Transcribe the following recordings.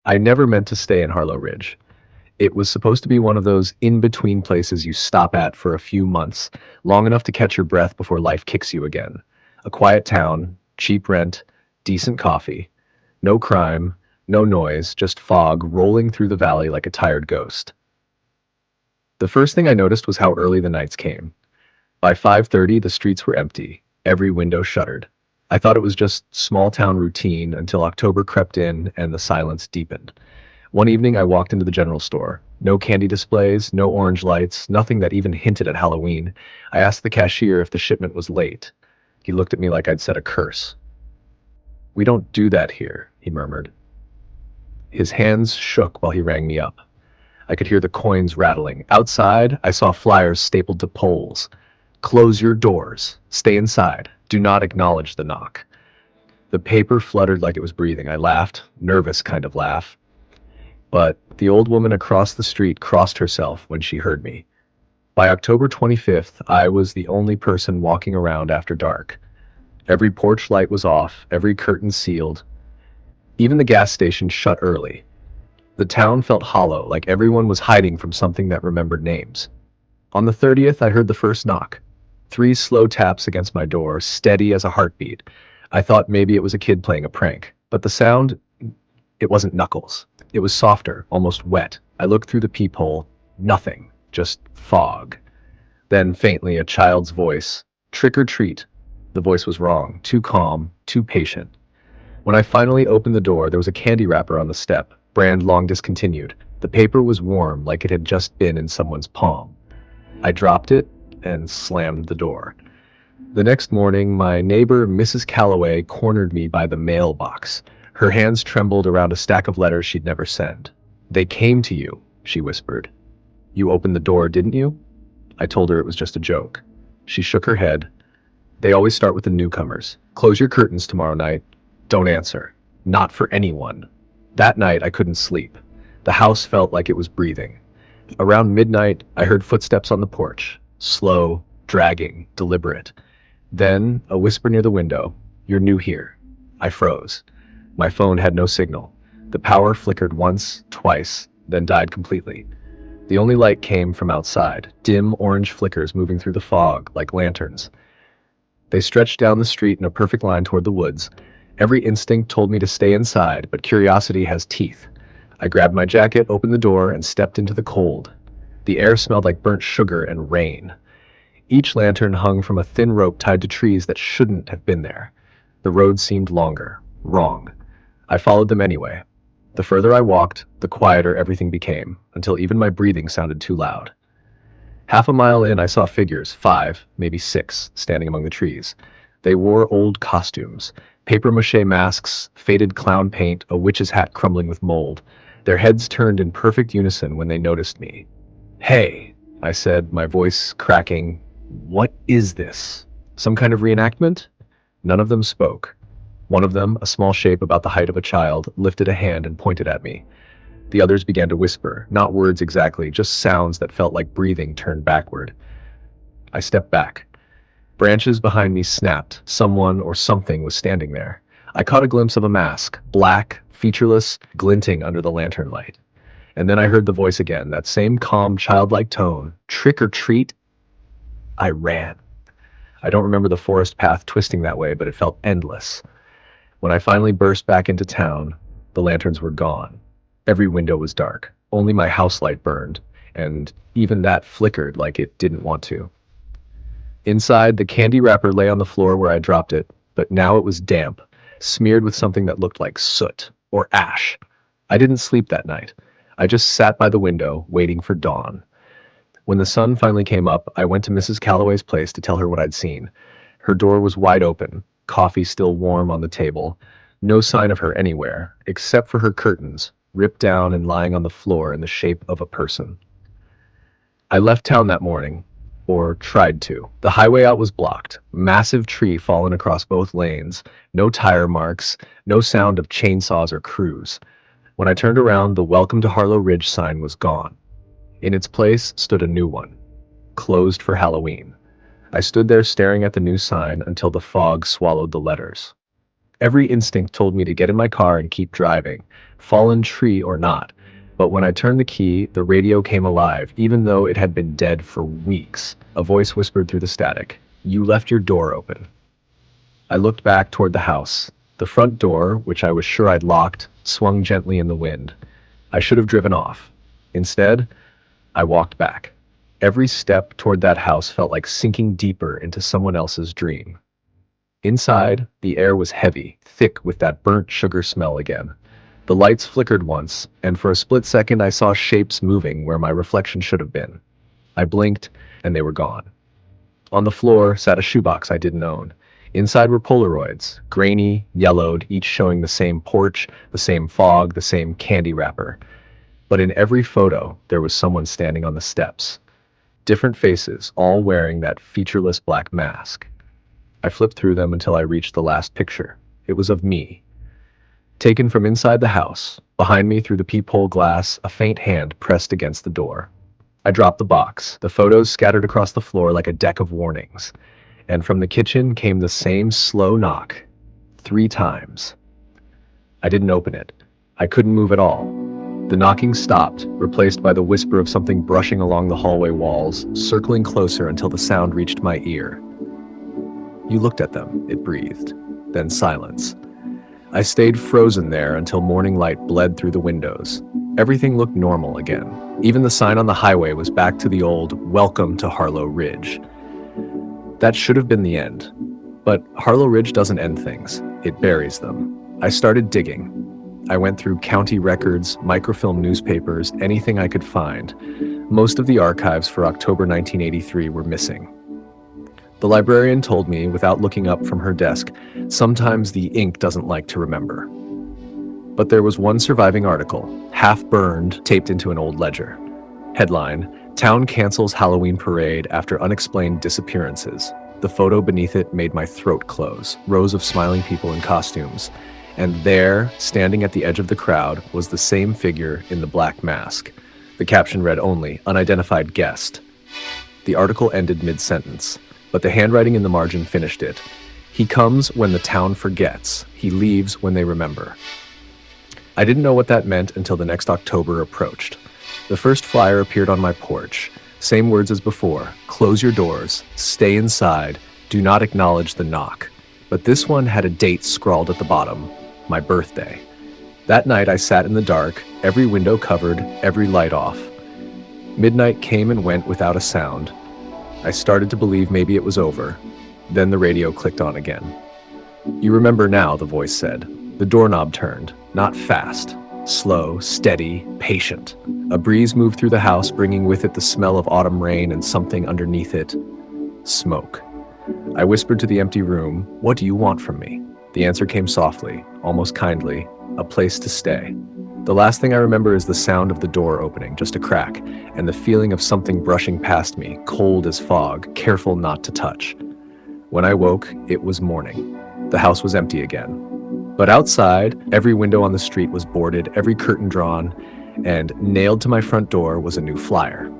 I never meant to stay in Harlow Ridge. It was supposed to be one of those in-between places you stop at for a few months, long enough to catch your breath before life kicks you again. A quiet town, cheap rent, decent coffee, no crime, no noise, just fog rolling through the valley like a tired ghost. The first thing I noticed was how early the nights came. By 5:30, the streets were empty, every window shuttered. I thought it was just small town routine until October crept in and the silence deepened. One evening, I walked into the general store. No candy displays, no orange lights, nothing that even hinted at Halloween. I asked the cashier if the shipment was late. He looked at me like I'd said a curse. "We don't do that here," he murmured. His hands shook while he rang me up. I could hear the coins rattling. Outside, I saw flyers stapled to poles. "Close your doors. Stay inside. Do not acknowledge the knock." The paper fluttered like it was breathing. I laughed, nervous kind of laugh. But the old woman across the street crossed herself when she heard me. By October 25th, I was the only person walking around after dark. Every porch light was off, every curtain sealed. Even the gas station shut early. The town felt hollow, like everyone was hiding from something that remembered names. On the 30th, I heard the first knock. 3 slow taps against my door, steady as a heartbeat. I thought maybe it was a kid playing a prank. But the sound, it wasn't knuckles. It was softer, almost wet. I looked through the peephole. Nothing. Just fog. Then, faintly, a child's voice. "Trick or treat." The voice was wrong. Too calm. Too patient. When I finally opened the door, there was a candy wrapper on the step. Brand long discontinued. The paper was warm, like it had just been in someone's palm. I dropped it and slammed the door. The next morning, my neighbor, Mrs. Calloway, cornered me by the mailbox. Her hands trembled around a stack of letters she'd never sent. "They came to you," she whispered. "You opened the door, didn't you?" I told her it was just a joke. She shook her head. "They always start with the newcomers. Close your curtains tomorrow night. Don't answer. Not for anyone." That night, I couldn't sleep. The house felt like it was breathing. Around midnight, I heard footsteps on the porch. Slow, dragging, deliberate. Then, a whisper near the window. "You're new here." I froze. My phone had no signal. The power flickered once, twice, then died completely. The only light came from outside, dim orange flickers moving through the fog like lanterns. They stretched down the street in a perfect line toward the woods. Every instinct told me to stay inside, but curiosity has teeth. I grabbed my jacket, opened the door, and stepped into the cold. The air smelled like burnt sugar and rain. Each lantern hung from a thin rope tied to trees that shouldn't have been there. The road seemed longer. Wrong. I followed them anyway. The further I walked, the quieter everything became, until even my breathing sounded too loud. Half a mile in, I saw figures, 5, maybe 6, standing among the trees. They wore old costumes, papier-mâché masks, faded clown paint, a witch's hat crumbling with mold. Their heads turned in perfect unison when they noticed me. "Hey," I said, my voice cracking. "What is this? Some kind of reenactment?" None of them spoke. One of them, a small shape about the height of a child, lifted a hand and pointed at me. The others began to whisper, not words exactly, just sounds that felt like breathing turned backward. I stepped back. Branches behind me snapped. Someone or something was standing there. I caught a glimpse of a mask, black, featureless, glinting under the lantern light. And then I heard the voice again, that same calm, childlike tone. "Trick or treat?" I ran. I don't remember the forest path twisting that way, but it felt endless. When I finally burst back into town, the lanterns were gone. Every window was dark. Only my house light burned, and even that flickered like it didn't want to. Inside, the candy wrapper lay on the floor where I dropped it, but now it was damp, smeared with something that looked like soot or ash. I didn't sleep that night. I just sat by the window, waiting for dawn. When the sun finally came up, I went to Mrs. Calloway's place to tell her what I'd seen. Her door was wide open, coffee still warm on the table. No sign of her anywhere, except for her curtains, ripped down and lying on the floor in the shape of a person. I left town that morning, or tried to. The highway out was blocked, massive tree fallen across both lanes, no tire marks, no sound of chainsaws or crews. When I turned around, the "Welcome to Harlow Ridge" sign was gone. In its place stood a new one, closed for Halloween. I stood there staring at the new sign until the fog swallowed the letters. Every instinct told me to get in my car and keep driving, fallen tree or not. But when I turned the key, the radio came alive, even though it had been dead for weeks. A voice whispered through the static, "You left your door open." I looked back toward the house. The front door, which I was sure I'd locked, swung gently in the wind. I should have driven off. Instead, I walked back. Every step toward that house felt like sinking deeper into someone else's dream. Inside, the air was heavy, thick with that burnt sugar smell again. The lights flickered once, and for a split second I saw shapes moving where my reflection should have been. I blinked, and they were gone. On the floor sat a shoebox I didn't own. Inside were Polaroids, grainy, yellowed, each showing the same porch, the same fog, the same candy wrapper. But in every photo, there was someone standing on the steps. Different faces, all wearing that featureless black mask. I flipped through them until I reached the last picture. It was of me. Taken from inside the house, behind me through the peephole glass, a faint hand pressed against the door. I dropped the box, the photos scattered across the floor like a deck of warnings. And from the kitchen came the same slow knock, 3 times. I didn't open it. I couldn't move at all. The knocking stopped, replaced by the whisper of something brushing along the hallway walls, circling closer until the sound reached my ear. "You looked at them," it breathed. Then silence. I stayed frozen there until morning light bled through the windows. Everything looked normal again. Even the sign on the highway was back to the old "Welcome to Harlow Ridge." That should have been the end. But Harlow Ridge doesn't end things. It buries them. I started digging. I went through county records, microfilm newspapers, anything I could find. Most of the archives for October 1983 were missing. The librarian told me, without looking up from her desk, sometimes the ink doesn't like to remember. But there was one surviving article, half burned, taped into an old ledger. Headline: "Town cancels Halloween parade after unexplained disappearances." The photo beneath it made my throat close, rows of smiling people in costumes. And there, standing at the edge of the crowd, was the same figure in the black mask. The caption read only, "Unidentified guest." The article ended mid-sentence, but the handwriting in the margin finished it. "He comes when the town forgets. He leaves when they remember." I didn't know what that meant until the next October approached. The first flyer appeared on my porch. Same words as before: "Close your doors, stay inside, do not acknowledge the knock." But this one had a date scrawled at the bottom: my birthday. That night I sat in the dark, every window covered, every light off. Midnight came and went without a sound. I started to believe maybe it was over. Then the radio clicked on again. "You remember now," the voice said. The doorknob turned, not fast, slow, steady, patient. A breeze moved through the house, bringing with it the smell of autumn rain and something underneath it: smoke. I whispered to the empty room, "What do you want from me?" The answer came softly, almost kindly: "A place to stay." The last thing I remember is the sound of the door opening, just a crack, and the feeling of something brushing past me, cold as fog, careful not to touch. When I woke, it was morning. The house was empty again. But outside, every window on the street was boarded, every curtain drawn, and nailed to my front door was a new flyer.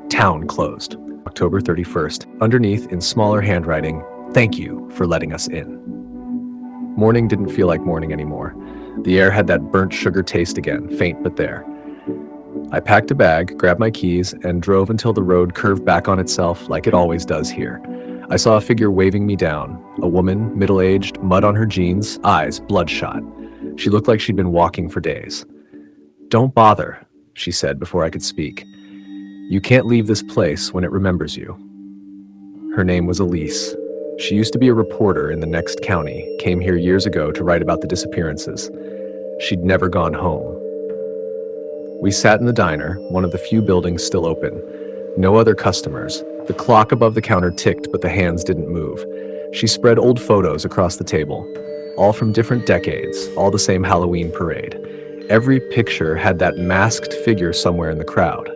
Town closed, October 31st. Underneath, in smaller handwriting, "Thank you for letting us in." Morning didn't feel like morning anymore. The air had that burnt sugar taste again, faint but there. I packed a bag, grabbed my keys, and drove until the road curved back on itself like it always does here. I saw a figure waving me down. A woman, middle-aged, mud on her jeans, eyes bloodshot. She looked like she'd been walking for days. "Don't bother," she said before I could speak. "You can't leave this place when it remembers you." Her name was Elise. She used to be a reporter in the next county, came here years ago to write about the disappearances. She'd never gone home. We sat in the diner, one of the few buildings still open. No other customers. The clock above the counter ticked, but the hands didn't move. She spread old photos across the table, all from different decades, all the same Halloween parade. Every picture had that masked figure somewhere in the crowd.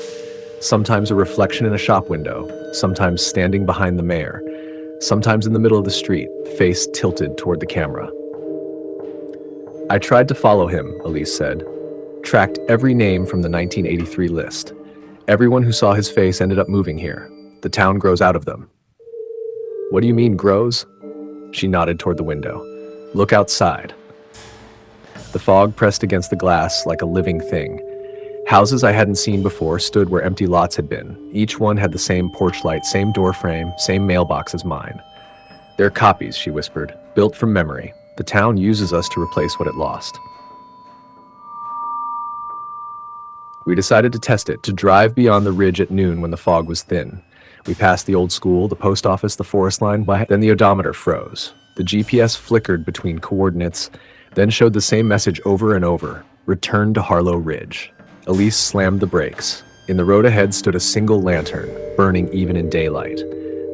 Sometimes a reflection in a shop window, sometimes standing behind the mayor, sometimes in the middle of the street, face tilted toward the camera. "I tried to follow him," Elise said. "Tracked every name from the 1983 list. Everyone who saw his face ended up moving here. The town grows out of them." "What do you mean, grows?" She nodded toward the window. Look outside. The fog pressed against the glass like a living thing. Houses I hadn't seen before stood where empty lots had been. Each one had the same porch light, same door frame, same mailbox as mine. They're copies, she whispered, built from memory. The town uses us to replace what it lost. We decided to test it, to drive beyond the ridge at noon when the fog was thin. We passed the old school, the post office, the forest line, then the odometer froze. The GPS flickered between coordinates, then showed the same message over and over: return to Harlow Ridge. Elise slammed the brakes. In the road ahead stood a single lantern, burning even in daylight.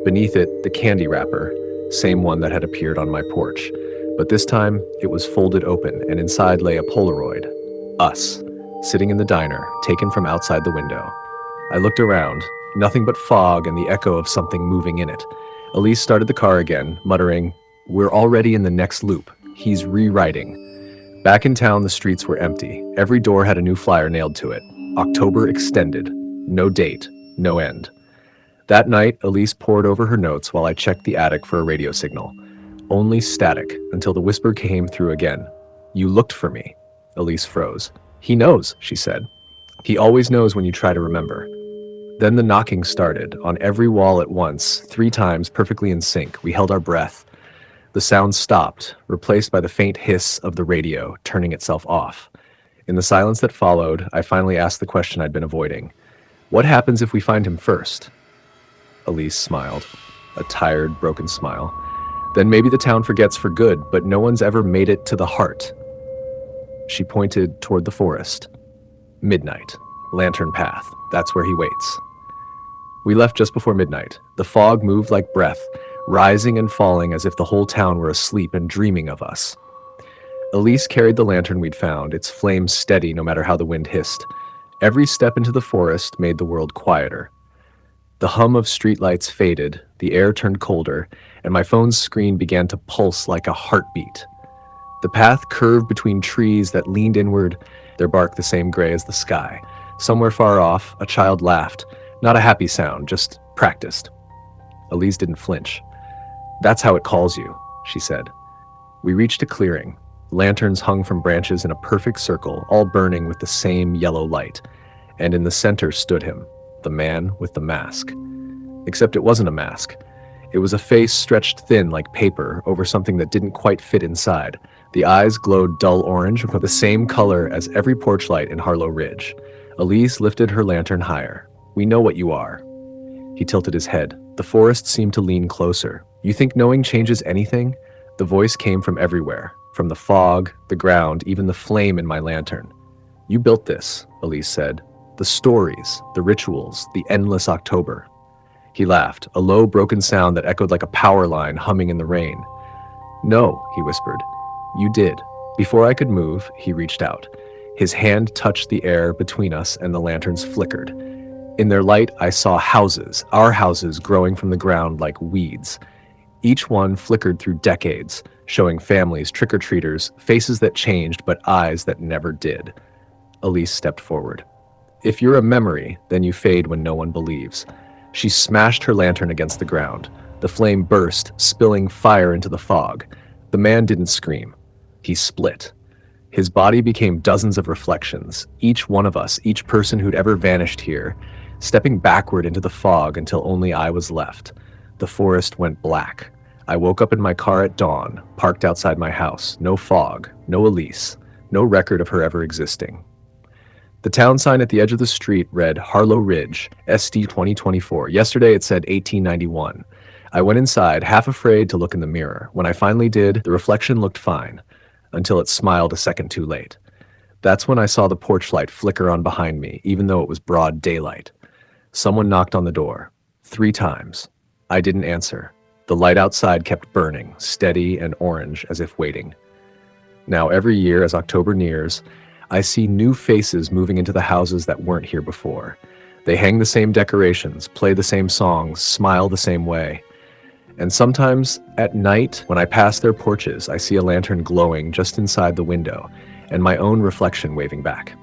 Beneath it, the candy wrapper, same one that had appeared on my porch. But this time, it was folded open, and inside lay a Polaroid. Us, sitting in the diner, taken from outside the window. I looked around, nothing but fog and the echo of something moving in it. Elise started the car again, muttering, "We're already in the next loop. He's rewriting." Back in town, the streets were empty. Every door had a new flyer nailed to it. October extended. No date, no end. That night, Elise pored over her notes while I checked the attic for a radio signal. Only static, until the whisper came through again. "You looked for me." Elise froze. "He knows," she said. "He always knows when you try to remember." Then the knocking started, on every wall at once, 3 times, perfectly in sync. We held our breath. The sound stopped, replaced by the faint hiss of the radio, turning itself off. In the silence that followed, I finally asked the question I'd been avoiding. "What happens if we find him first?" Elise smiled, a tired, broken smile. "Then maybe the town forgets for good, but no one's ever made it to the heart." She pointed toward the forest. "Midnight. Lantern Path. That's where he waits." We left just before midnight. The fog moved like breath, rising and falling as if the whole town were asleep and dreaming of us. Elise carried the lantern we'd found, its flame steady no matter how the wind hissed. Every step into the forest made the world quieter. The hum of streetlights faded, the air turned colder, and my phone's screen began to pulse like a heartbeat. The path curved between trees that leaned inward, their bark the same gray as the sky. Somewhere far off, a child laughed, not a happy sound, just practiced. Elise didn't flinch. "That's how it calls you," she said. We reached a clearing. Lanterns hung from branches in a perfect circle, all burning with the same yellow light. And in the center stood him, the man with the mask. Except it wasn't a mask. It was a face stretched thin like paper over something that didn't quite fit inside. The eyes glowed dull orange, with the same color as every porch light in Harlow Ridge. Elise lifted her lantern higher. "We know what you are." He tilted his head. The forest seemed to lean closer. "You think knowing changes anything?" The voice came from everywhere, from the fog, the ground, even the flame in my lantern. "You built this," Elise said. "The stories, the rituals, the endless October." He laughed, a low, broken sound that echoed like a power line humming in the rain. "No," he whispered. "You did." Before I could move, he reached out. His hand touched the air between us and the lanterns flickered. In their light, I saw houses, our houses, growing from the ground like weeds. Each one flickered through decades, showing families, trick-or-treaters, faces that changed but eyes that never did. Elise stepped forward. "If you're a memory, then you fade when no one believes." She smashed her lantern against the ground. The flame burst, spilling fire into the fog. The man didn't scream. He split. His body became dozens of reflections, each one of us, each person who'd ever vanished here, stepping backward into the fog until only I was left. The forest went black. I woke up in my car at dawn, parked outside my house. No fog, no Elise, no record of her ever existing. The town sign at the edge of the street read Harlow Ridge, SD 2024. Yesterday it said 1891. I went inside, half afraid to look in the mirror. When I finally did, the reflection looked fine, until it smiled a second too late. That's when I saw the porch light flicker on behind me, even though it was broad daylight. Someone knocked on the door, 3 times. I didn't answer. The light outside kept burning, steady and orange, as if waiting. Now every year as October nears, I see new faces moving into the houses that weren't here before. They hang the same decorations, play the same songs, smile the same way. And sometimes at night, when I pass their porches, I see a lantern glowing just inside the window, and my own reflection waving back.